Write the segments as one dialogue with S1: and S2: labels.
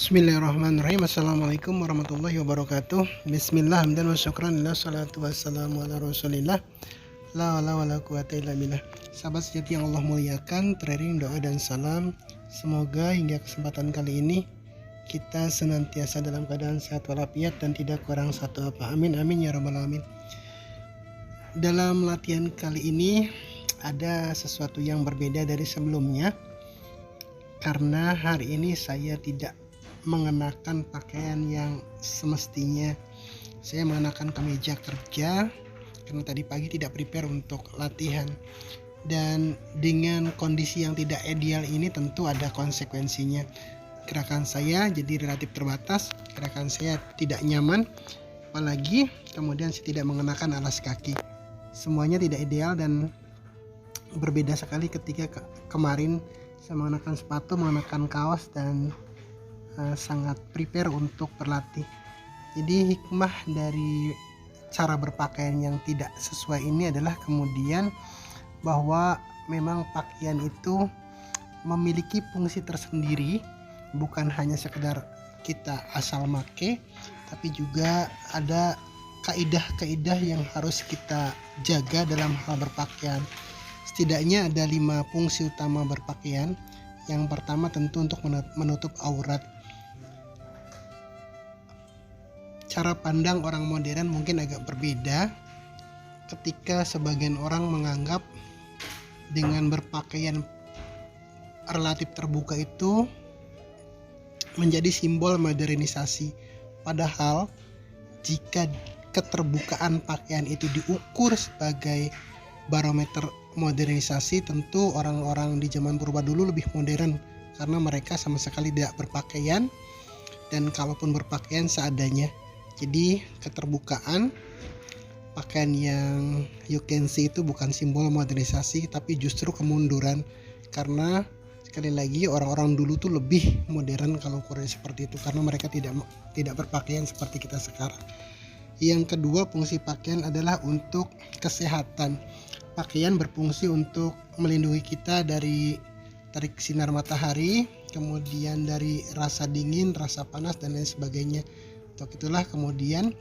S1: Bismillahirrahmanirrahim. Assalamualaikum warahmatullahi wabarakatuh. Bismillah hamdan wa syukran lillah, salatu wassalamu ala rasulillah, la wala wala quwata illa billah. Sahabat sejati yang Allah muliakan, teriring doa dan salam, semoga hingga kesempatan kali ini kita senantiasa dalam keadaan sehat walafiat dan tidak kurang satu apa. Amin amin ya rabbal alamin. Dalam latihan kali ini ada sesuatu yang berbeda dari sebelumnya, karena hari ini saya tidak mengenakan pakaian yang semestinya. Saya mengenakan kemeja kerja karena tadi pagi tidak prepare untuk latihan, dan dengan kondisi yang tidak ideal ini tentu ada konsekuensinya. Gerakan saya jadi relatif terbatas, gerakan saya tidak nyaman, apalagi kemudian saya tidak mengenakan alas kaki. Semuanya tidak ideal dan berbeda sekali ketika kemarin saya mengenakan sepatu, mengenakan kaos, dan sangat prepare untuk berlatih. Jadi hikmah dari cara berpakaian yang tidak sesuai ini adalah kemudian bahwa memang pakaian itu memiliki fungsi tersendiri, bukan hanya sekedar kita asal make, tapi juga ada kaidah-kaidah yang harus kita jaga dalam hal berpakaian. Setidaknya ada 5 fungsi utama berpakaian. Yang pertama tentu untuk menutup aurat. Cara pandang orang modern mungkin agak berbeda ketika sebagian orang menganggap dengan berpakaian relatif terbuka itu menjadi simbol modernisasi. Padahal jika keterbukaan pakaian itu diukur sebagai barometer modernisasi, tentu orang-orang di zaman purba dulu lebih modern karena mereka sama sekali tidak berpakaian, dan kalaupun berpakaian seadanya. Jadi keterbukaan pakaian yang you can see itu bukan simbol modernisasi, tapi justru kemunduran, karena sekali lagi orang-orang dulu tuh lebih modern kalau ukurannya seperti itu, karena mereka tidak berpakaian seperti kita sekarang. Yang kedua, fungsi pakaian adalah untuk kesehatan. Pakaian berfungsi untuk melindungi kita dari terik sinar matahari, kemudian dari rasa dingin, rasa panas, dan lain sebagainya. Untuk itulah kemudian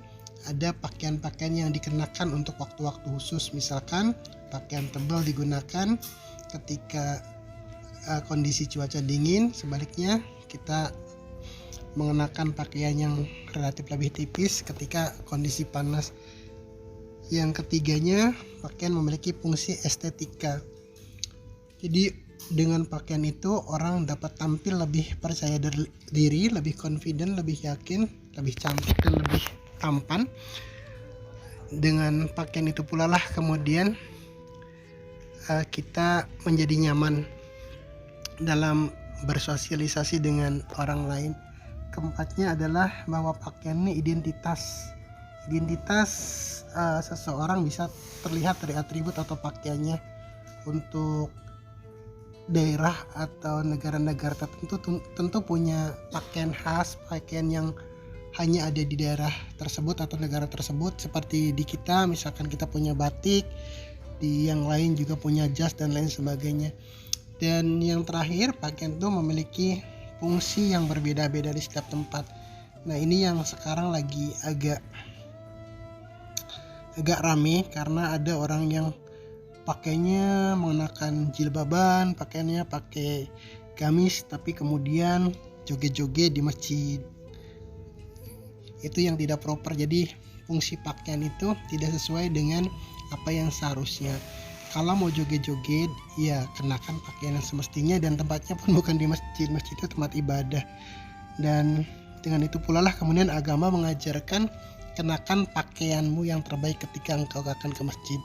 S1: ada pakaian-pakaian yang dikenakan untuk waktu-waktu khusus. Misalkan pakaian tebal digunakan ketika kondisi cuaca dingin, sebaliknya kita mengenakan pakaian yang relatif lebih tipis ketika kondisi panas. Yang ketiganya, pakaian memiliki fungsi estetika. Jadi dengan pakaian itu orang dapat tampil lebih percaya diri, lebih confident, lebih yakin, lebih cantik, dan lebih tampan. Dengan pakaian itu pula lah kemudian kita menjadi nyaman dalam bersosialisasi dengan orang lain. Keempatnya adalah bahwa pakaian ini identitas seseorang bisa terlihat dari atribut atau pakaiannya. Untuk daerah atau negara-negara tertentu tentu punya pakaian khas, pakaian yang hanya ada di daerah tersebut atau negara tersebut. Seperti di kita, misalkan kita punya batik, di yang lain juga punya jas dan lain sebagainya. Dan yang terakhir, pakaian itu memiliki fungsi yang berbeda-beda di setiap tempat. Nah, ini yang sekarang lagi agak rame, karena ada orang yang pakainya mengenakan jilbaban, pakaiannya pakai gamis, tapi kemudian joget-joget di masjid. Itu yang tidak proper. Jadi fungsi pakaian itu tidak sesuai dengan apa yang seharusnya. Kalau mau joget-joget, ya kenakan pakaian yang semestinya, dan tempatnya pun bukan di masjid. Masjid itu tempat ibadah. Dan dengan itu pula lah kemudian agama mengajarkan kenakan pakaianmu yang terbaik ketika engkau akan ke masjid.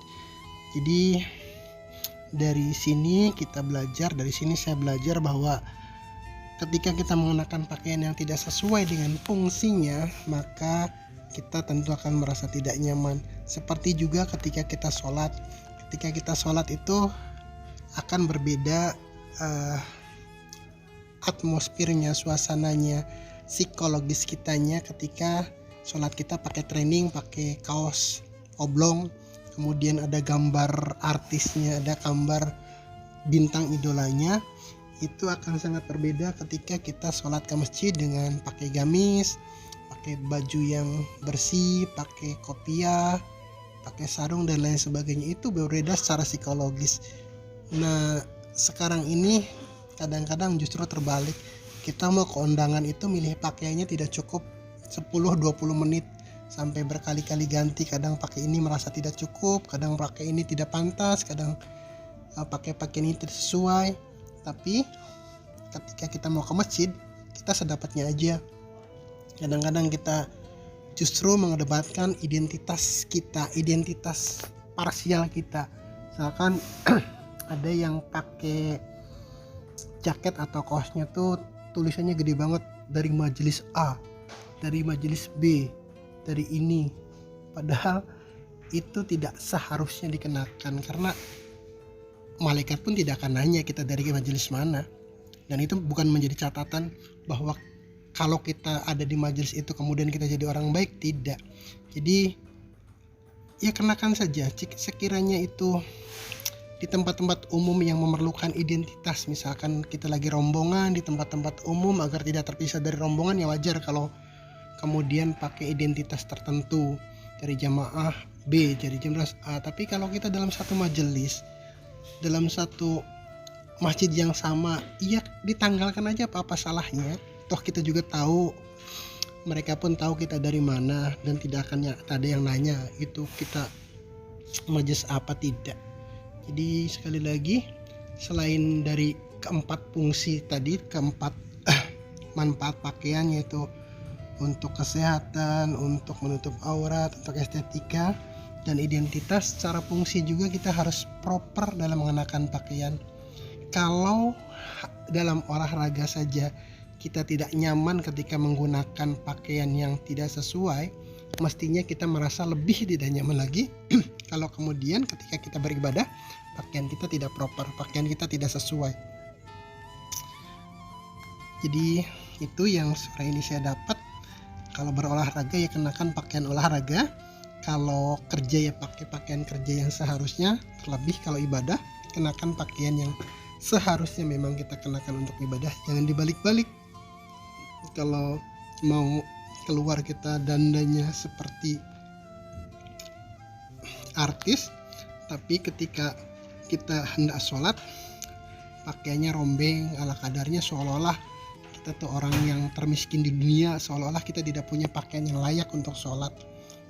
S1: Jadi dari sini saya belajar bahwa ketika kita mengenakan pakaian yang tidak sesuai dengan fungsinya, maka kita tentu akan merasa tidak nyaman. Seperti juga ketika kita sholat. Ketika kita sholat itu akan berbeda atmosfernya, suasananya, psikologis kitanya ketika sholat kita pakai training, pakai kaos oblong, kemudian ada gambar artisnya, ada gambar bintang idolanya, itu akan sangat berbeda ketika kita sholat ke masjid dengan pakai gamis, pakai baju yang bersih, pakai kopiah, pakai sarung dan lain sebagainya. Itu berbeda secara psikologis. Nah, sekarang ini kadang-kadang justru terbalik. Kita mau ke undangan itu milih pakaiannya tidak cukup 10-20 menit, sampai berkali-kali ganti. Kadang pakai ini merasa tidak cukup, kadang pakai ini tidak pantas, kadang pakai pakaian ini tidak sesuai. Tapi ketika kita mau ke masjid, kita sedapatnya aja. Kadang-kadang kita justru mengedepankan identitas kita, identitas parsial kita. Misalkan ada yang pakai jaket atau kaosnya tuh tulisannya gede banget, dari majelis A, dari majelis B, dari ini. Padahal itu tidak seharusnya dikenakan, karena malaikat pun tidak akan nanya kita dari majelis mana. Dan itu bukan menjadi catatan bahwa kalau kita ada di majelis itu kemudian kita jadi orang baik, tidak. Jadi ya kenakan saja. Sekiranya itu di tempat-tempat umum yang memerlukan identitas, misalkan kita lagi rombongan di tempat-tempat umum agar tidak terpisah dari rombongan, ya wajar kalau kemudian pakai identitas tertentu, dari jamaah B jadi jamaah A. Tapi kalau kita dalam satu majelis, dalam satu masjid yang sama, ya ditanggalkan aja, apa salahnya. Toh kita juga tahu, mereka pun tahu kita dari mana, dan tidak akan ada yang nanya itu kita majelis apa, tidak. Jadi sekali lagi, selain dari keempat fungsi tadi, keempat manfaat pakaian, yaitu untuk kesehatan, untuk menutup aurat, untuk estetika dan identitas, secara fungsi juga kita harus proper dalam mengenakan pakaian. Kalau dalam olahraga saja kita tidak nyaman ketika menggunakan pakaian yang tidak sesuai, mestinya kita merasa lebih tidak nyaman lagi kalau kemudian ketika kita beribadah pakaian kita tidak proper, pakaian kita tidak sesuai. Jadi itu yang sore ini saya dapat. Kalau berolahraga ya kenakan pakaian olahraga, kalau kerja ya pakai pakaian kerja yang seharusnya, terlebih kalau ibadah kenakan pakaian yang seharusnya memang kita kenakan untuk ibadah, jangan dibalik-balik. Kalau mau keluar kita dandanya seperti artis, tapi ketika kita hendak sholat pakaiannya rombeng ala kadarnya, seolah-olah kita tuh orang yang termiskin di dunia, seolah-olah kita tidak punya pakaian yang layak untuk sholat.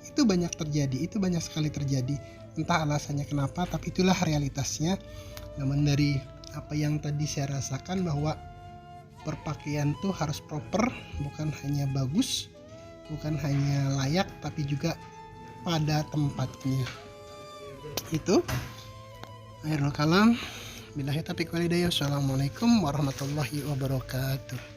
S1: Itu banyak terjadi, itu banyak sekali terjadi, entah alasannya kenapa, tapi itulah realitasnya. Namun dari apa yang tadi saya rasakan, bahwa berpakaian tuh harus proper, bukan hanya bagus, bukan hanya layak, tapi juga pada tempatnya. Itu akhirul kalam. Billahi taufiq wal hidayah. Assalamualaikum warahmatullahi wabarakatuh.